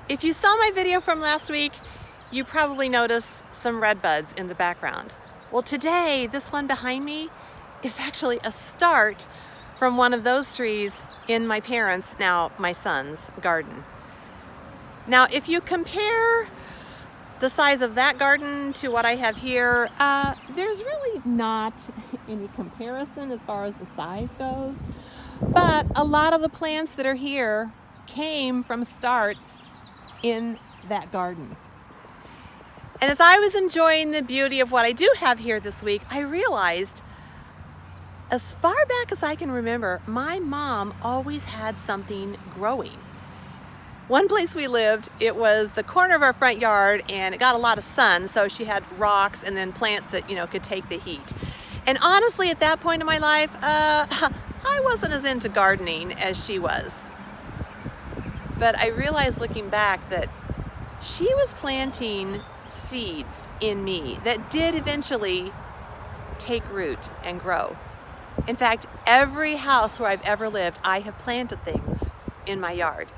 If you saw my video from last week, you probably noticed some red buds in the background. Well, today, this one behind me is actually a start from one of those trees in my parents', now my son's, garden. Now, if you compare the size of that garden to what I have here, there's really not any comparison as far as the size goes. But a lot of the plants that are here came from starts in that garden. And as I was enjoying the beauty of what I do have here this week, I realized, as far back as I can remember, my mom always had something growing. One place we lived, it was the corner of our front yard, and it got a lot of sun, so she had rocks and then plants that, could take the heat. And honestly, at that point in my life, I wasn't as into gardening as she was. But I realized looking back that she was planting seeds in me that did eventually take root and grow. In fact, every house where I've ever lived, I have planted things in my yard.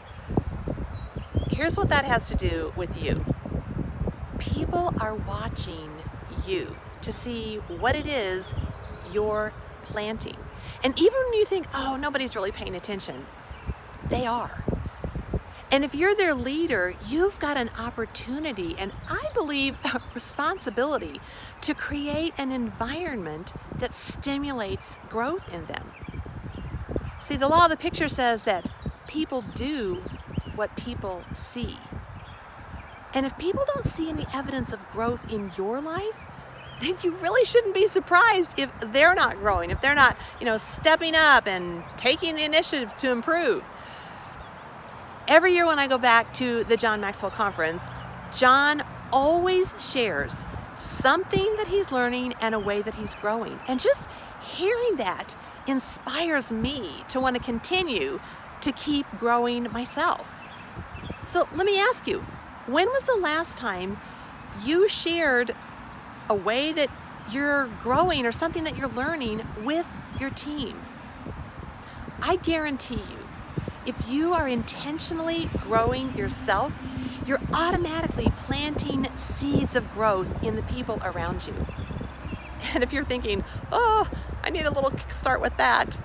Here's what that has to do with you. People are watching you to see what it is you're planting. And even when you think, oh, nobody's really paying attention, they are. And if you're their leader, you've got an opportunity, and I believe a responsibility, to create an environment that stimulates growth in them. See, the law of the picture says that people do what people see. And if people don't see any evidence of growth in your life, then you really shouldn't be surprised if they're not growing, if they're not, stepping up and taking the initiative to improve. Every year when I go back to the John Maxwell Conference, John always shares something that he's learning and a way that he's growing. And just hearing that inspires me to want to continue to keep growing myself. So let me ask you, when was the last time you shared a way that you're growing or something that you're learning with your team? I guarantee you, if you are intentionally growing yourself, you're automatically planting seeds of growth in the people around you. And if you're thinking, oh, I need a little kickstart with that,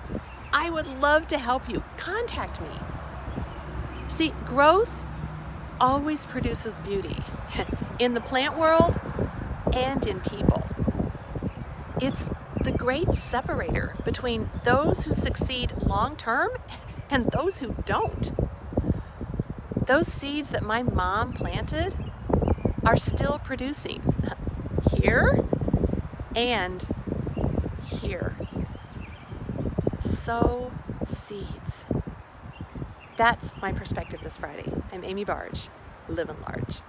I would love to help you. Contact me. See, growth always produces beauty in the plant world and in people. It's the great separator between those who succeed long-term and those who don't. Those seeds that my mom planted are still producing here and here. Sow seeds. That's my perspective this Friday. I'm Amy Barg, living large.